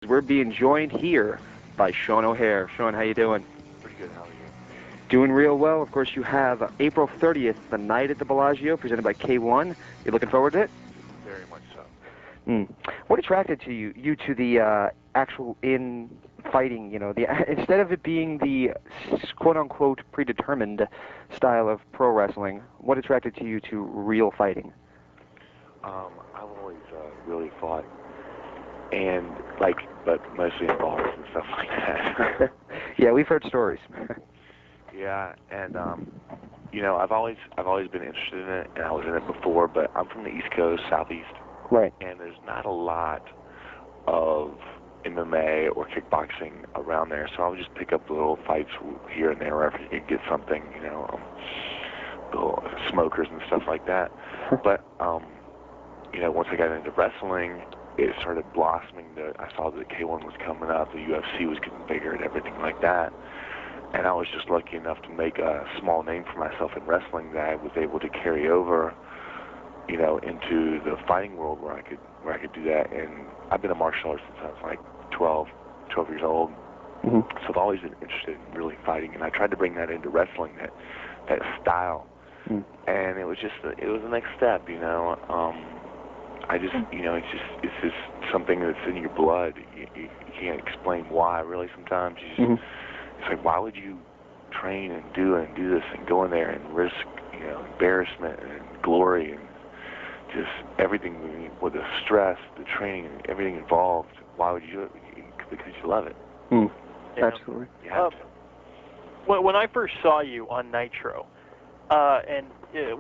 we're being joined here by Sean O'Haire. Sean, how you doing? Pretty good. How are you? Doing real well. Of course, you have April 30th, the night at the Bellagio, presented by K1. You looking forward to it? Very much so. What attracted you to the actual fighting? You know, instead of it being the quote-unquote predetermined style of pro wrestling, what attracted you to real fighting? I've always really fought, but mostly in bars and stuff like that. Yeah, we've heard stories. Yeah, and I've always been interested in it, and I was in it before. But I'm from the East Coast, Southeast, right? And there's not a lot of MMA or kickboxing around there, so I would just pick up little fights here and there wherever you could get something, little smokers and stuff like that. But once I got into wrestling, it started blossoming. I saw that K1 was coming up, the UFC was getting bigger and everything like that. And I was just lucky enough to make a small name for myself in wrestling that I was able to carry over, into the fighting world where I could do that. And I've been a martial artist since I was like 12 years old. Mm-hmm. So I've always been interested in really fighting, and I tried to bring that into wrestling, that style. Mm. And it was the next step, it's just something that's in your blood. You can't explain why, really. Sometimes it's like, why would you train and do this and go in there and risk, embarrassment and glory and just everything with the stress, the training, and everything involved? Why would you do it? Because you love it. Mm. Yeah. Absolutely. You have to. When I first saw you on Nitro,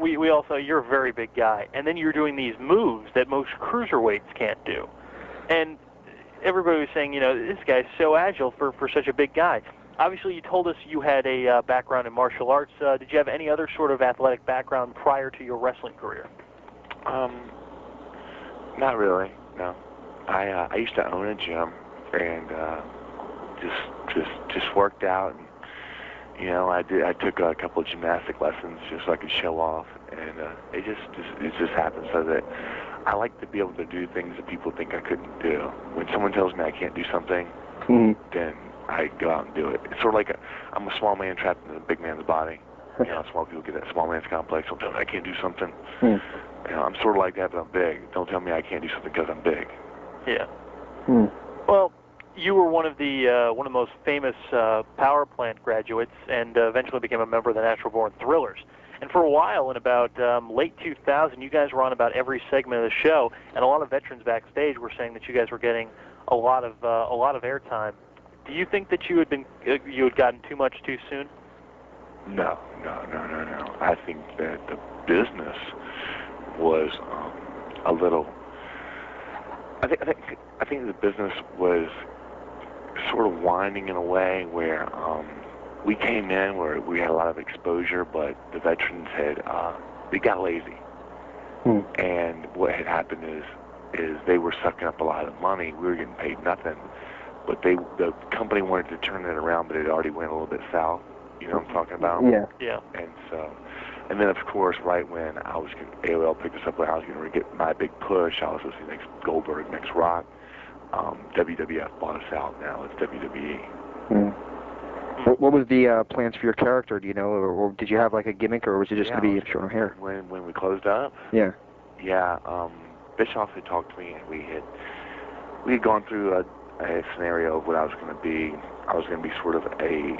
we all saw you're a very big guy, and then you're doing these moves that most cruiserweights can't do, and everybody was saying, this guy's so agile for such a big guy. Obviously, you told us you had a background in martial arts. Did you have any other sort of athletic background prior to your wrestling career? Not really. No. I used to own a gym and just worked out. And, I took a couple of gymnastic lessons just so I could show off, and it just happened so that I like to be able to do things that people think I couldn't do. When someone tells me I can't do something, then I go out and do it. It's sort of like I'm a small man trapped in a big man's body. Small people get that small man's complex. Don't tell me I can't do something. I'm sort of like that, but I'm big. Don't tell me I can't do something because I'm big. Yeah. Well, you were one of the most famous power plant graduates, and eventually became a member of the Natural Born Thrillers. And for a while, in about late 2000, you guys were on about every segment of the show, and a lot of veterans backstage were saying that you guys were getting a lot of airtime. Do you think that you had gotten too much too soon? No. I think that the business was a little. I think the business was sort of winding in a way where we came in where we had a lot of exposure, but the veterans they got lazy. And what had happened is they were sucking up a lot of money. We were getting paid nothing, but the company wanted to turn it around, but it already went a little bit south. You know what I'm talking about? Yeah. And then of course, right when AOL picked us up when I was going to get my big push, I was listening to next Goldberg, next Rock. WWF bought us out. Now it's WWE. What was the plans for your character? Do you know, or did you have like a gimmick, or was it just going to be Sean O'Haire? When we closed up? Yeah. Bischoff had talked to me, and we had gone through a scenario of what I was going to be. I was going to be sort of a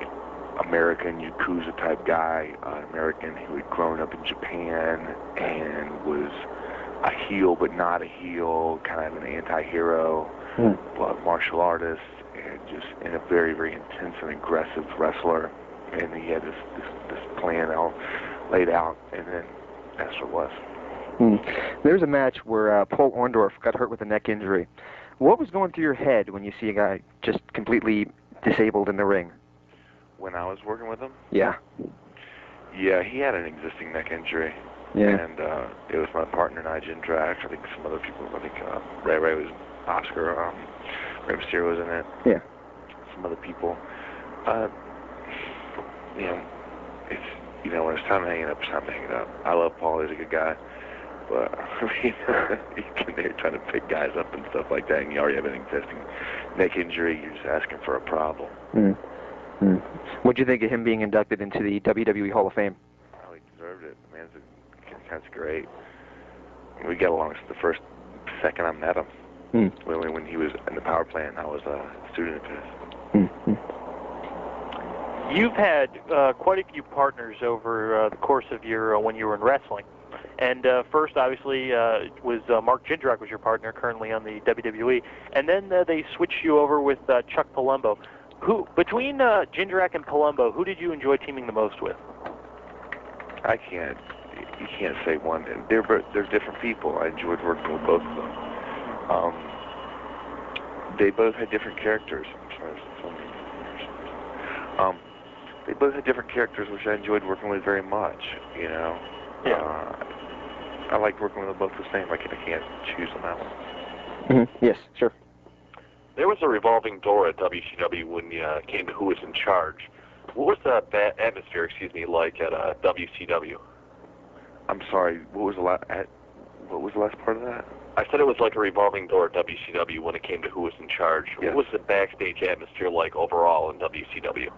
American Yakuza type guy, an American who had grown up in Japan and was a heel but not a heel, kind of an anti-hero, but martial artist, and a very, very intense and aggressive wrestler. And he had this plan laid out, and then that's what it was. There's a match where Paul Orndorff got hurt with a neck injury. What was going through your head when you see a guy just completely disabled in the ring? When I was working with him? Yeah. Yeah, he had an existing neck injury. Yeah. And it was my partner and I, Jim Drax. I think some other people, Ray was Oscar, Rey Mysterio was in it. Yeah. Some other people. It's, when it's time to hang it up, it's time to hang it up. I love Paul, he's a good guy. But I mean, you're there trying to pick guys up and stuff like that, and you already have an existing neck injury. You're just asking for a problem. What'd you think of him being inducted into the WWE Hall of Fame? Oh, he deserved it. The man's great. We got along since the first second I met him. When he was in the power plant, I was a student of his. You've had quite a few partners over the course of your when you were in wrestling, and first, obviously, was Mark Jindrak was your partner currently on the WWE, and then they switched you over with Chuck Palumbo. Who between Jindrak and Palumbo, who did you enjoy teaming the most with? You can't say one. They're different people. I enjoyed working with both of them. They both had different characters. They both had different characters, which I enjoyed working with very much. You know. Yeah. I liked working with them both the same. I can't choose on that one. Yes, sure. There was a revolving door at WCW when you came to who was in charge. What was the atmosphere, like at WCW? I'm sorry. What was the last part of that? I said it was like a revolving door at WCW when it came to who was in charge. Yes. What was the backstage atmosphere like overall in WCW?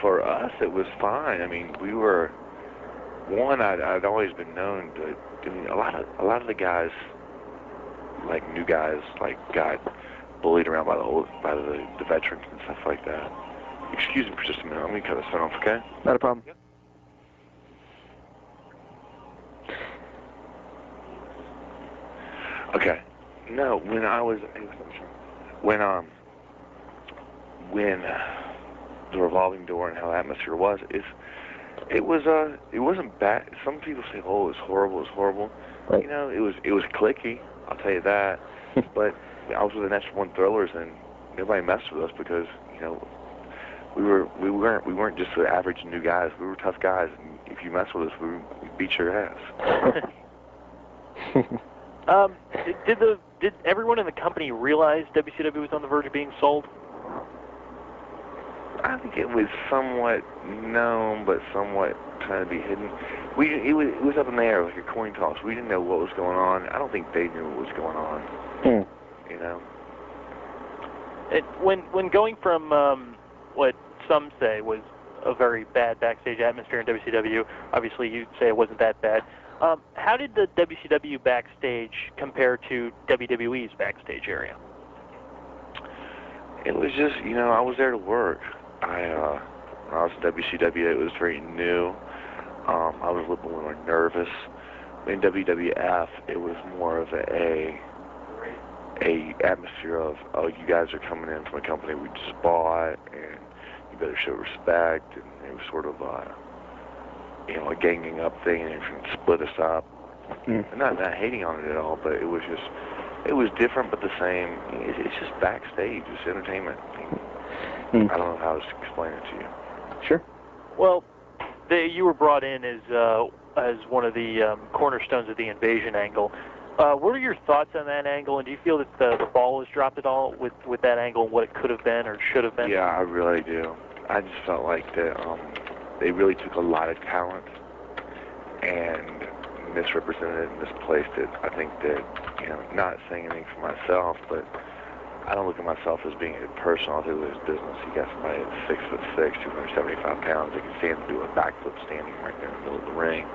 For us, it was fine. I mean, we were one. I'd always been known to. I mean, a lot of the guys, like new guys, like got bullied around by the veterans and stuff like that. Excuse me for just a minute. Let me cut this off, okay? Not a problem. Yep. Okay. No, when the revolving door and how the atmosphere was, it wasn't bad. Some people say, "Oh, it's horrible." Right. You know, it was cliquey. I'll tell you that. But I was with the National One Thrillers, and nobody messed with us because we weren't just the average new guys. We were tough guys, and if you mess with us, we beat your ass. Did everyone in the company realize WCW was on the verge of being sold? I think it was somewhat known, but somewhat trying to be hidden. It was up in the air, like a coin toss. We didn't know what was going on. I don't think they knew what was going on. You know. When going from what some say was a very bad backstage atmosphere in WCW, obviously you'd say it wasn't that bad. How did the WCW backstage compare to WWE's backstage area? It was just, I was there to work. When I was at WCW, it was very new. I was a little more nervous. In WWF, it was more of a atmosphere of, oh, you guys are coming in from a company we just bought, and you better show respect. And it was sort of a ganging up thing, and trying to split us up. I'm not hating on it at all, but it was different, but the same. It's just backstage. It's entertainment. I don't know how to explain it to you. Sure. Well, you were brought in as one of the cornerstones of the invasion angle. What are your thoughts on that angle, and do you feel that the ball has dropped at all with that angle and what it could have been or should have been? Yeah, I really do. I just felt like that they really took a lot of talent and misrepresented it and misplaced it. I think that, not saying anything for myself, but I don't look at myself as being a personal to this business. You got somebody that's 6'6", 275 pounds that can stand and do a backflip standing right there in the middle of the ring,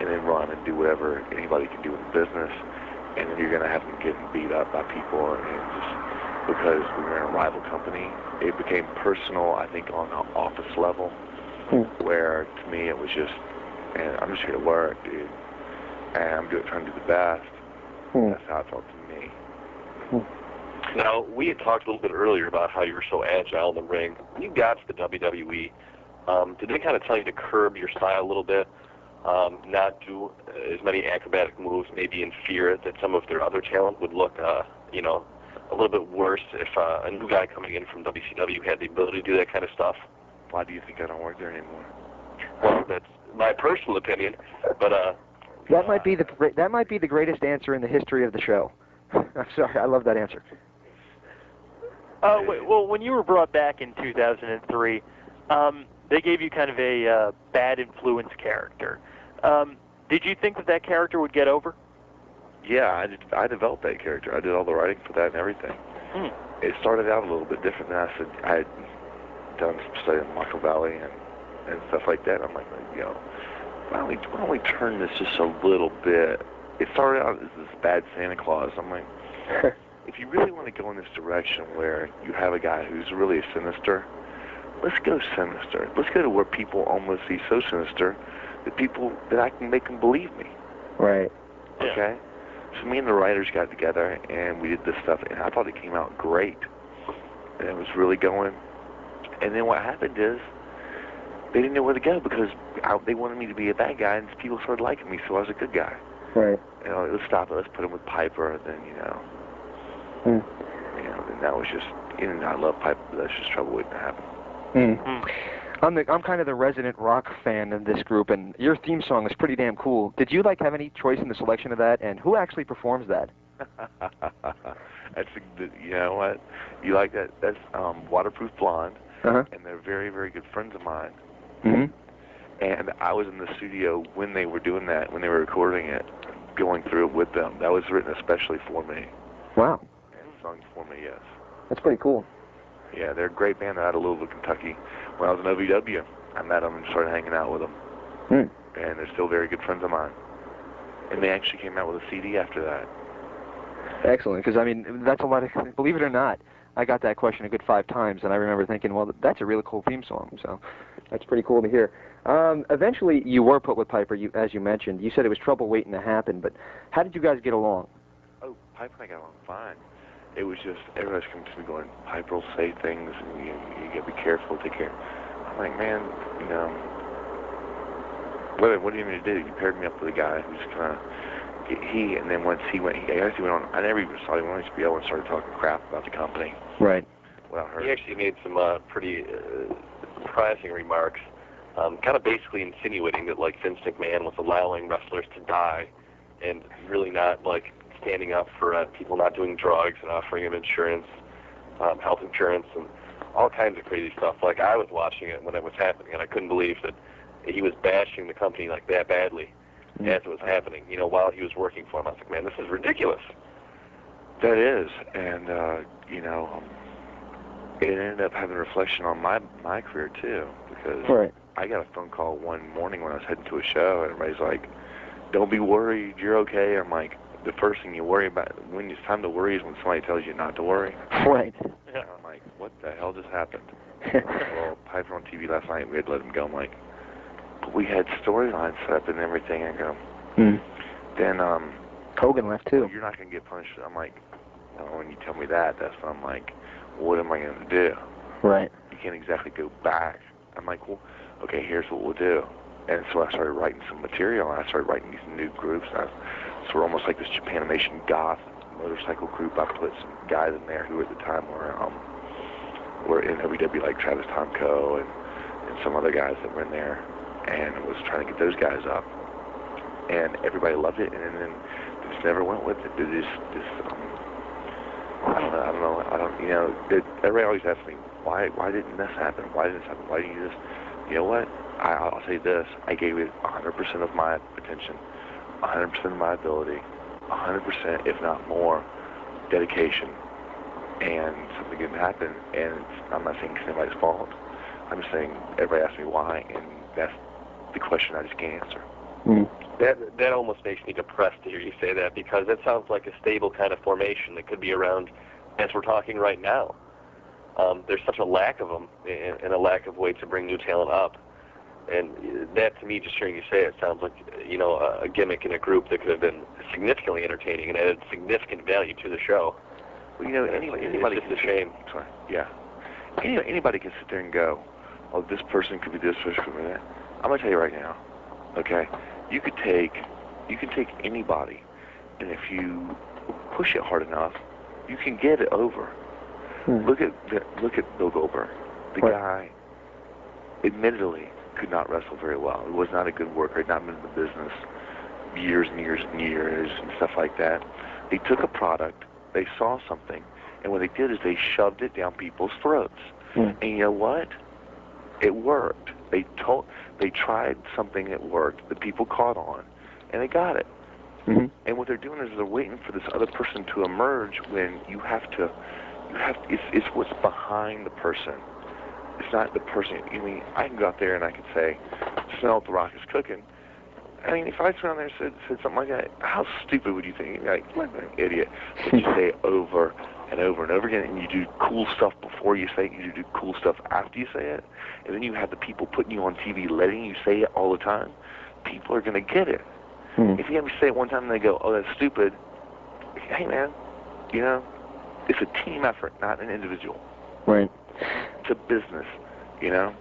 and then run and do whatever anybody can do in the business, and then you're going to have them getting beat up by people, and just because we were in a rival company, it became personal, I think, on an office level, where to me it was just, and I'm just here to work, dude, and I'm trying to do the best. That's how it felt to me. Now, we had talked a little bit earlier about how you were so agile in the ring. When you got to the WWE, did they kind of tell you to curb your style a little bit, not do as many acrobatic moves, maybe in fear that some of their other talent would look, a little bit worse if a new guy coming in from WCW had the ability to do that kind of stuff? Why do you think I don't work there anymore? Well, that's my personal opinion, but that might be the greatest answer in the history of the show. I'm sorry, I love that answer. Well, when you were brought back in 2003, they gave you kind of a bad influence character. Did you think that character would get over? Yeah, I developed that character. I did all the writing for that and everything. It started out a little bit different than I said. I had done some study in Marshall Valley and stuff like that. I'm like, why don't we turn this just a little bit? It started out as this bad Santa Claus. I'm like, if you really want to go in this direction where you have a guy who's really sinister, let's go sinister. Let's go to where people almost see so sinister that I can make them believe me. Right. Okay? So me and the writers got together, and we did this stuff, and I thought it came out great. And it was really going. And then what happened is, they didn't know where to go because they wanted me to be a bad guy, and people started liking me, so I was a good guy. Right. Let's stop it. Let's put him with Piper, and then, then that was just, I love Piper, but that's just trouble waiting to happen. I'm kind of the resident rock fan in this group, and your theme song is pretty damn cool. Did you have any choice in the selection of that, and who actually performs that? You know what? You like that? That's Waterproof Blonde, and they're very, very good friends of mine. And I was in the studio when they were doing that, when they were recording it, going through it with them. That was written especially for me. Wow. And sung for me, yes. That's pretty cool. Yeah, they're a great band. They're out of Louisville, Kentucky. When I was in OVW, I met them and started hanging out with them. And they're still very good friends of mine. And they actually came out with a CD after that. Excellent, because, that's a lot of, believe it or not, I got that question a good 5 times, and I remember thinking, well, that's a really cool theme song, so that's pretty cool to hear. Eventually, you were put with Piper, as you mentioned. You said it was trouble waiting to happen, but how did you guys get along? Oh, Piper and I got along fine. It was just, everybody's coming to me going, Piper will say things, and you got to be careful, take care. I'm like, man, what do you mean to do? You paired me up with a guy who's kind of, and then once he went on, I never even saw him on HBO and started talking crap about the company. Right. Well, he actually made some pretty surprising remarks, kind of basically insinuating that, Vince McMahon was allowing wrestlers to die and really not, standing up for people not doing drugs and offering them insurance, health insurance, and all kinds of crazy stuff. I was watching it when it was happening, and I couldn't believe that he was bashing the company that badly as it was happening, while he was working for him. I was like, man, this is ridiculous. That is, and, it ended up having a reflection on my career, too, because I got a phone call one morning when I was heading to a show, and everybody's like, don't be worried, you're okay. I'm like, the first thing you worry about when it's time to worry is when somebody tells you not to worry. Right. Yeah. I'm like, what the hell just happened? Well, Piper on TV last night, we had to let him go. I'm like, but we had storylines set up and everything. I go, then Hogan left too. Well, you're not going to get punished. I'm like, no, when you tell me that, that's when I'm like, well, what am I going to do? Right. You can't exactly go back. I'm like, well, okay, here's what we'll do. And so I started writing some material, and I started writing these new groups. So we're almost like this Japanimation goth motorcycle group. I put some guys in there who at the time were in OVW, like Travis Tomko and some other guys that were in there, and I was trying to get those guys up. And everybody loved it, and then they just never went with it. They everybody always asks me, why didn't this happen? Why didn't this happen? Why didn't you just, you know what? I'll say this, I gave it 100% of my attention, 100% of my ability, 100%, if not more, dedication, and something didn't happen, and I'm not saying it's anybody's fault. I'm just saying everybody asks me why, and that's the question I just can't answer. That almost makes me depressed to hear you say that, because that sounds like a stable kind of formation that could be around as we're talking right now. There's such a lack of them and a lack of ways to bring new talent up. And that, to me, just hearing you say it, sounds like, a gimmick in a group that could have been significantly entertaining and added significant value to the show. Well, anybody it's just a shame. Sorry. Yeah. Anybody can sit there and go, oh, this person could be this person could be that. I'm going to tell you right now, okay? You can take anybody, and if you push it hard enough, you can get it over. Look at Bill Goldberg. The guy, admittedly, could not wrestle very well. He was not a good worker. He had not been in the business years and years and years and stuff like that. They took a product, they saw something, and what they did is they shoved it down people's throats. And you know what? It worked. They tried something that worked. The people caught on, and they got it. Mm-hmm. And what they're doing is they're waiting for this other person to emerge when it's what's behind the person. It's not the person. I mean, I can go out there and I can say, smell what the Rock is cooking. I mean, if I went out there and said something like that, how stupid would you think? You'd be like, what an idiot. But you say it over and over and over again, and you do cool stuff before you say it, you do cool stuff after you say it, and then you have the people putting you on TV letting you say it all the time, people are going to get it. Mm. If you have me say it one time and they go, oh, that's stupid, hey, man, you know, it's a team effort, not an individual. Right. It's a business, you know?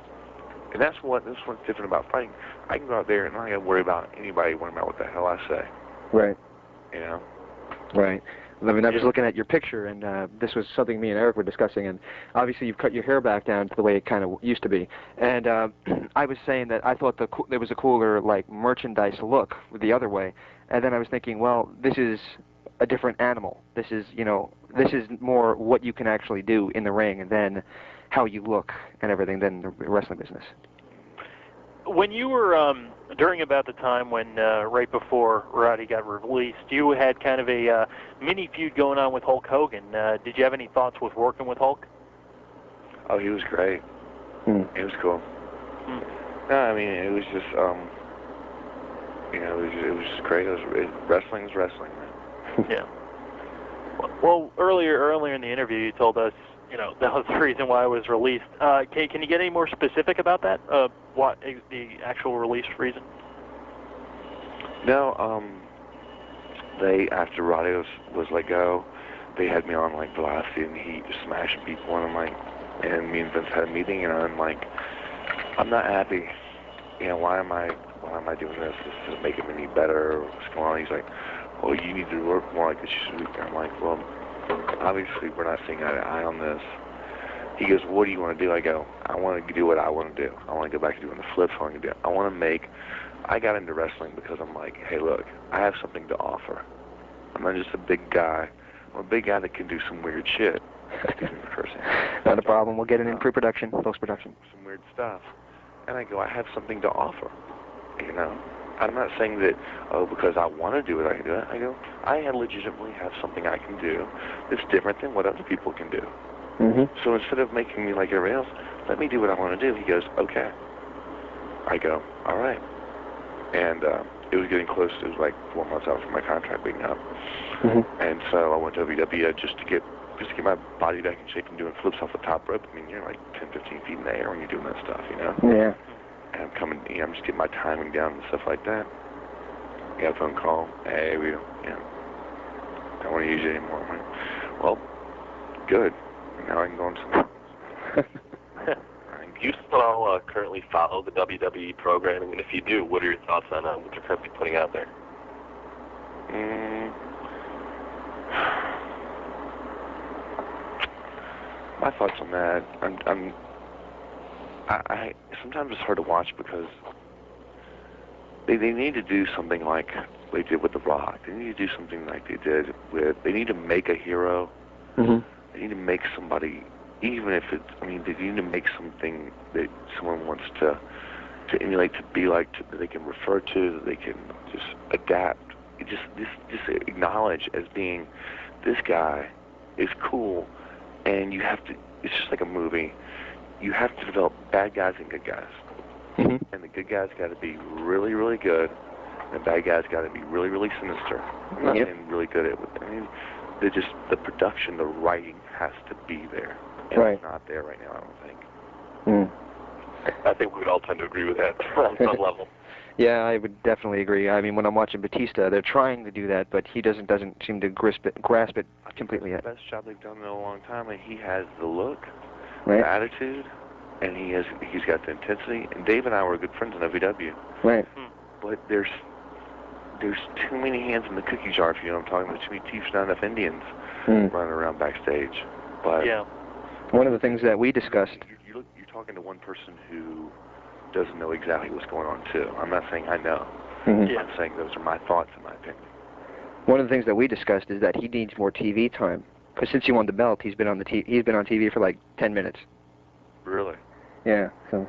And that's what's different about fighting. I can go out there and I don't got to worry about anybody worrying about what the hell I say. Right. You know? Right. I mean, I was looking at your picture, and this was something me and Eric were discussing, and obviously you've cut your hair back down to the way it kind of used to be. And I was saying that I thought there was a cooler, like, merchandise look the other way. And then I was thinking, well, this is a different animal. This is, you know, this is more what you can actually do in the ring than how you look and everything than the wrestling business. When you were, during about the time when, right before Roddy got released, you had kind of a mini feud going on with Hulk Hogan. Did you have any thoughts with working with Hulk? Oh, he was great. It was cool. No, I mean, it was just, you know, it was just great. Wrestling is wrestling, man. Yeah. Well, earlier in the interview, you told us, you know, that was the reason why it was released. Can you get any more specific about that? What is the actual release reason? No, they, after Roddy was let go, they had me on, like, Velocity and Heat, just smashing people, and I'm like, and me and Vince had a meeting, and I'm like, I'm not happy. You know, why am I doing this? Does it make him any better? What's going on? He's like, well, you need to work more like this. I'm like, well, obviously we're not seeing eye to eye on this. He goes, what do you want to do? I go, I want to do what I want to do. I want to go back to doing the flips. I got into wrestling because I'm like, hey, look, I have something to offer. I'm not just a big guy. I'm a big guy that can do some weird shit. Excuse me for cursing. Not a problem. We'll get it in pre-production, post-production. Some weird stuff. And I go, I have something to offer. You know? I'm not saying that, oh, because I want to do it, I can do it. I go, I legitimately have something I can do that's different than what other people can do. Mm-hmm. So instead of making me like everybody else, let me do what I want to do. He goes, okay. I go, all right. And it was getting close. It was like 4 months out from my contract being up. Mm-hmm. And so I went to WWE just to get my body back in shape and doing flips off the top rope. I mean, you're like 10, 15 feet in the air when you're doing that stuff, you know? Yeah. And I'm just getting my timing down and stuff like that. I got a phone call. Hey, we don't want to use you anymore. I'm like, well, good. Now I can go on something else. Do you still currently follow the WWE programming? And if you do, what are your thoughts on what they're currently putting out there? My thoughts on that, I sometimes it's hard to watch because they need to do something like they did with The Rock. They need to do something like they did they need to make a hero. Mm-hmm. They need to make somebody, even if it's, they need to make something that someone wants to emulate, to be like, that they can refer to, that they can just adapt. Just acknowledge as being, this guy is cool, and you have to, it's just like a movie. You have to develop bad guys and good guys. Mm-hmm. And the good guys got to be really, really good, and the bad guys got to be really, really sinister. I'm not saying really good at it. The production, the writing has to be there. And right. It's not there right now, I don't think. Mm. I think we would all tend to agree with that on some level. Yeah, I would definitely agree. I mean, when I'm watching Batista, they're trying to do that, but he doesn't seem to grasp it completely yet. It's the best job they've done in a long time, and he has the look, right. the attitude, and he's got the intensity. And Dave and I were good friends in WW. Right. But there's too many hands in the cookie jar, if you know what I'm talking about. Too many chiefs, not enough Indians running around backstage. But yeah. One of the things that we discussed. You're talking to one person who doesn't know exactly what's going on too. I'm not saying I know. Mm-hmm. I'm saying those are my thoughts, in my opinion. One of the things that we discussed is that he needs more TV time, because since he won the belt, he's been on TV for like 10 minutes. Really? Yeah. So.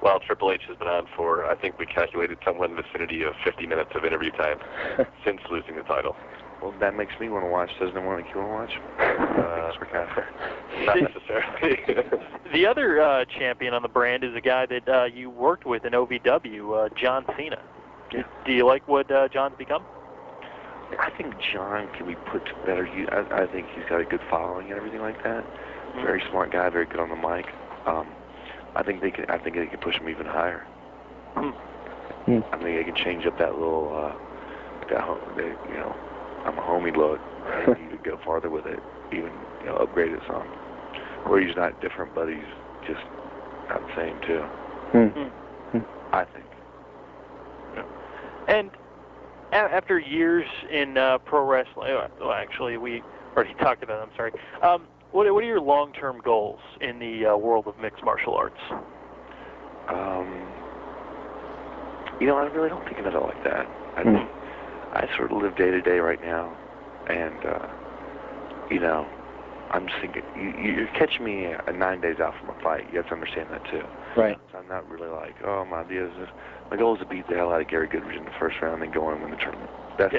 Well, Triple H has been on for, I think we calculated somewhere in the vicinity of 50 minutes of interview time since losing the title. Well, that makes me want to watch. Doesn't it want to kill and watch? Not necessarily. The other champion on the brand is a guy that you worked with in OVW, John Cena. Yeah. Do you like what John's become? I think John can be put to better use. I think he's got a good following and everything like that. Very smart guy, very good on the mic. I think they can push him even higher. I think they can change up that little, I'm a homie look. And you could go farther with it, even upgrade it some. Or he's not different, but he's just not the same too. I think. Yeah. And after years in pro wrestling, well, actually we already talked about it. I'm sorry. What are your long-term goals in the world of mixed martial arts? I really don't think of it like that. I sort of live day to day right now, and I'm just thinking you're catching me 9 days out from a fight. You have to understand that too. Right. So I'm not really like, my idea is my goal is to beat the hell out of Gary Goodrich in the first round and go on and win the tournament. That's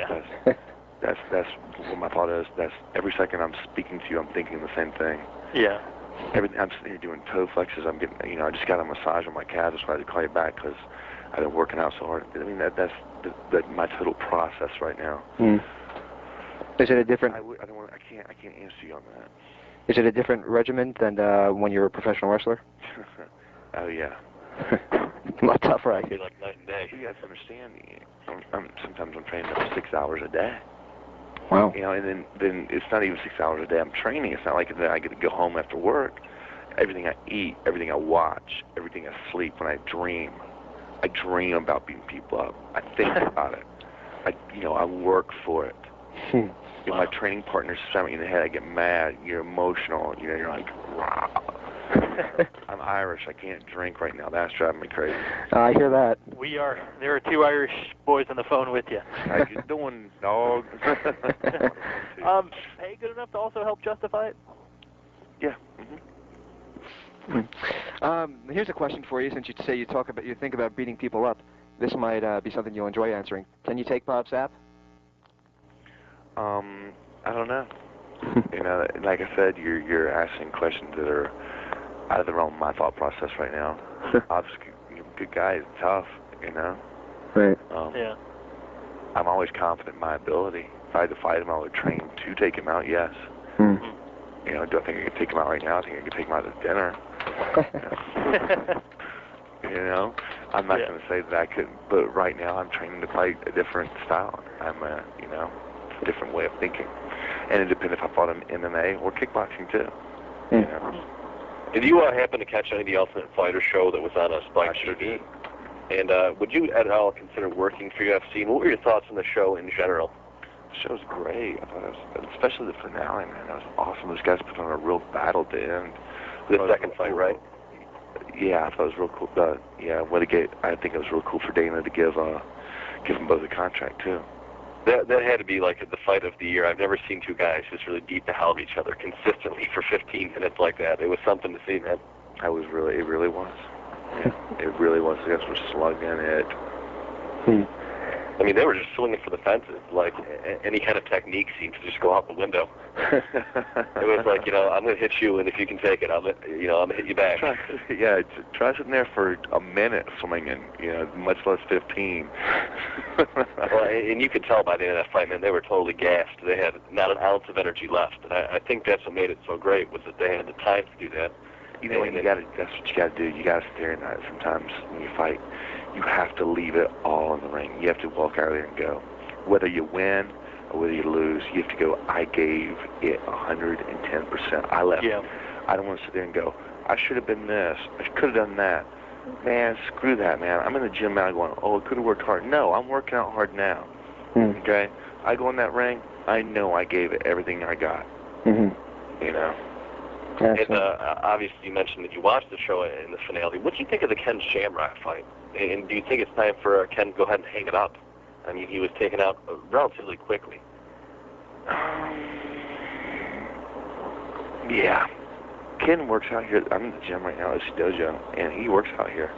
what my thought is. That's every second I'm speaking to you, I'm thinking the same thing. Yeah. I'm sitting here doing toe flexes. I'm getting, I just got a massage on my calves. That's why I had to call you back, because I've been working out so hard. I mean, that's my total process right now. Is it a different? I can't answer you on that. Is it a different regimen than when you were a professional wrestler? Oh yeah. A lot tougher, I It'd be think. like night and day. You have to understand. Sometimes I'm training up 6 hours a day. Wow. And then it's not even 6 hours a day I'm training. It's not like that I get to go home after work. Everything I eat, everything I watch, everything I sleep, when I dream about beating people up. I think about it. I work for it. My training partners slam me in the head. I get mad. You're emotional. You're like, wow. I'm Irish. I can't drink right now. That's driving me crazy. I hear that. There are two Irish boys on the phone with you. How you doing, dog? Hey, good enough to also help justify it? Yeah. Here's a question for you. Since you say you think about beating people up, this might be something you'll enjoy answering. Can you take Bob Sapp? I don't know. Like I said, you're asking questions that are out of the realm of my thought process right now. Bob's a good guy. He's tough, Right. Yeah. I'm always confident in my ability. If I had to fight him, I would train to take him out, yes. Hmm. Do I think I could take him out right now? I think I could take him out to dinner. I'm not going to say that I couldn't, but right now I'm training to fight a different style. I'm a different way of thinking. And it depends if I fought him MMA or kickboxing too. Did you happen to catch any of the Ultimate Fighter show that was on Spike TV? And would you at all consider working for UFC? And what were your thoughts on the show in general? The show's great. I thought it was, especially the finale, man. That was awesome. Those guys put on a real battle at the end. The second fight, right? Yeah, I thought it was real cool. I think it was real cool for Dana to give them both a contract too. That had to be like the fight of the year. I've never seen two guys just really beat the hell out of each other consistently for 15 minutes like that. It was something to see, man. It really was. Yeah, it really was. The guys were slugging it. I mean, they were just swinging for the fences. Like, any kind of technique seemed to just go out the window. It was like, I'm going to hit you, and if you can take it, I'm going to hit you back. Try sitting there for a minute swinging, much less 15. Well, and you could tell by the end of that fight, man, they were totally gassed. They had not an ounce of energy left. And I think that's what made it so great, was that they had the time to do that. That's what you got to do. You got to stare at it sometimes when you fight. You have to leave it all in the ring. You have to walk out there and go. Whether you win or whether you lose, you have to go, I gave it 110%. I left. Yeah. I don't want to sit there and go, I should have been this. I could have done that. Man, screw that, man. I'm in the gym now going, I could have worked hard. No, I'm working out hard now. Okay? I go in that ring, I know I gave it everything I got. And obviously you mentioned that you watched the show in the finale. What do you think of the Ken Shamrock fight? And do you think it's time for Ken to go ahead and hang it up? I mean, he was taken out relatively quickly. Yeah. Ken works out here. I'm in the gym right now at his dojo, and he works out here.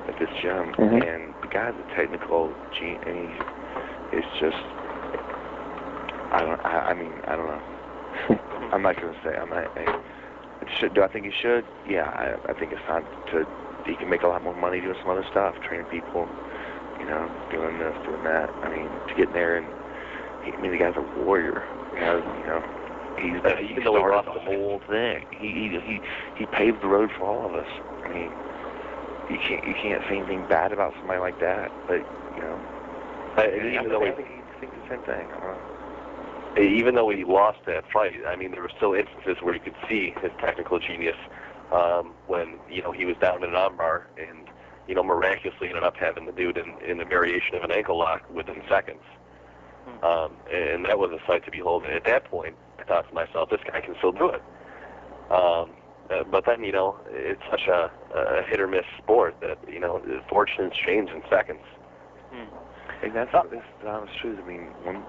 at this gym, and the guy's a technical genius, and it's just, I don't know. I'm not going to say, do I think he should? Yeah, I think it's time he can make a lot more money doing some other stuff, training people, doing this, doing that. I mean, to get in there and, the guy's a warrior. He started the whole thing. He paved the road for all of us. I mean, you can't say anything bad about somebody like that. But even though he thinks the same thing. Even though he lost that fight, I mean, there were still instances where you could see his technical genius when he was down in an armbar and miraculously ended up having the dude in a variation of an ankle lock within seconds. And that was a sight to behold. And at that point, I thought to myself, this guy can still do it. But then, it's such a hit or miss sport that, fortunes change in seconds. And that's the honest truth. I mean, when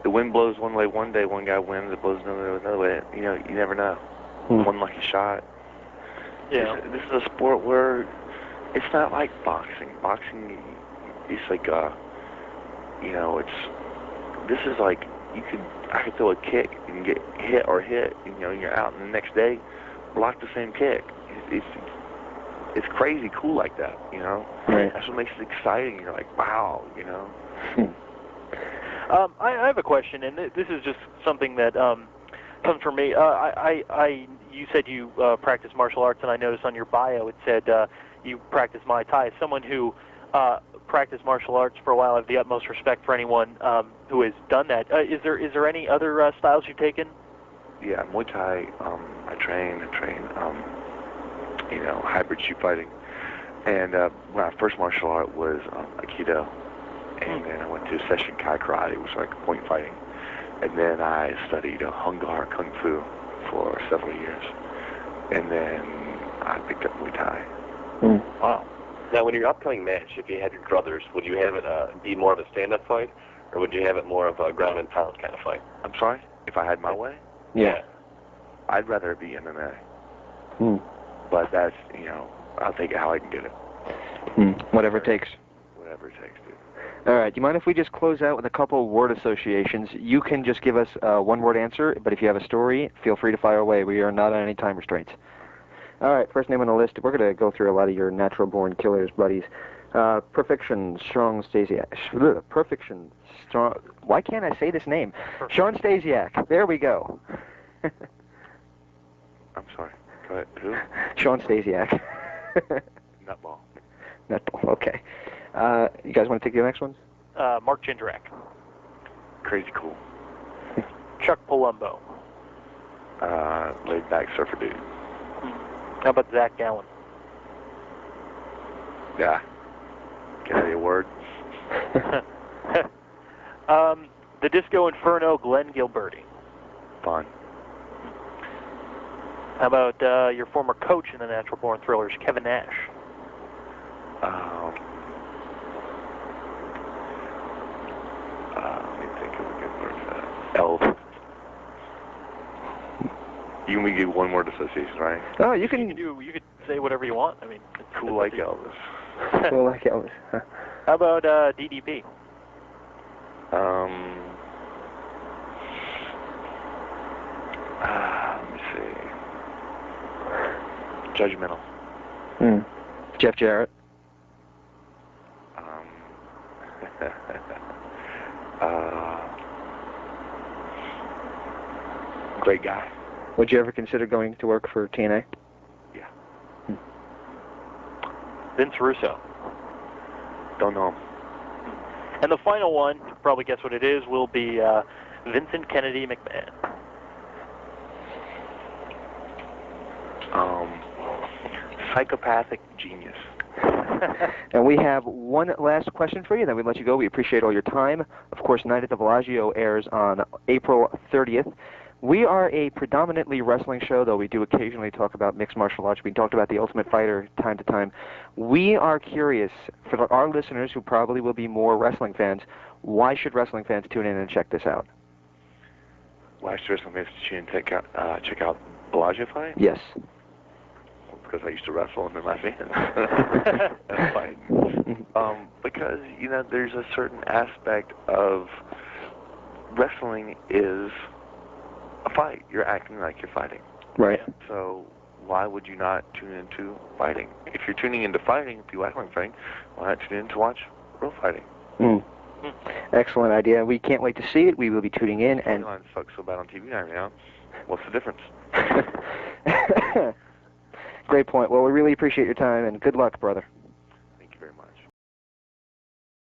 the wind blows one way one day, one guy wins, it blows another way. You never know. One lucky shot. Yeah. This is a sport where it's not like boxing. Boxing, it's like, this is like, I could throw a kick and get hit, and you're out, and the next day, block the same kick. It's crazy cool like that, Right. That's what makes it exciting. You're like, wow, I have a question, and this is just something that comes from me. You said you practice martial arts, and I noticed on your bio it said you practice Muay Thai. As someone who practiced martial arts for a while, I have the utmost respect for anyone who has done that. Is there any other styles you've taken? Yeah, Muay Thai. I train. Hybrid shoot fighting. And my first martial art was Aikido. And then I went to Session Kai Karate, which was like point fighting. And then I studied Hungar Kung Fu for several years. And then I picked up Muay Thai. Wow. Now, when your upcoming match, if you had your brothers, would you have it be more of a stand-up fight, or would you have it more of a ground and pound kind of fight? I'm sorry? If I had my way? Yeah. I'd rather it be MMA. But that's, I'll take it how I can get it. Whatever it takes. Whatever it takes, dude. All right. Do you mind if we just close out with a couple word associations? You can just give us a one-word answer, but if you have a story, feel free to fire away. We are not on any time restraints. All right. First name on the list. We're going to go through a lot of your natural-born killers, buddies. Perfection, Strong Stasiak. Perfection, Strong. Why can't I say this name? Sean Stasiak. There we go. I'm sorry. Go ahead. Who? Sean Stasiak. Nutball. Nutball. Okay. You guys want to take the next ones? Mark Jindrak. Crazy cool. Chuck Palumbo. Laid back surfer dude. How about Zach Gallen? Yeah. Can I say a word? The Disco Inferno, Glenn Gilberti. Fun. How about your former coach in the Natural Born Thrillers, Kevin Nash? Let me think of a good word for that. Elf. You can give one word association, right? Oh, you can. You could say whatever you want. I mean, Cool like Elvis. Cool like Elvis. How about DDP? Let me see. Judgmental. Jeff Jarrett. Great guy. Would you ever consider going to work for TNA? Yeah. Vince Russo. Don't know him. And the final one, you can probably guess what it is, will be Vincent Kennedy McMahon. Psychopathic genius. And we have one last question for you, then we let you go. We appreciate all your time. Of course, Night at the Bellagio airs on April 30th. We are a predominantly wrestling show, though we do occasionally talk about mixed martial arts. We talked about The Ultimate Fighter time to time. We are curious, for our listeners who probably will be more wrestling fans, why should wrestling fans tune in and check this out? Why should wrestling fans tune in and check out Bellagio fight? Yes. because I used to wrestle and they're my fans. That's fine. Because, you know, there's a certain aspect of wrestling is a fight. You're acting like you're fighting. Right. So why would you not tune into fighting? If you're tuning into fighting, if you act like fighting, why not tune in to watch real fighting? Excellent idea. We can't wait to see it. We will be tuning in. And storylines suck so bad on TV right now. What's the difference? Great point. Well, we really appreciate your time, and good luck, brother.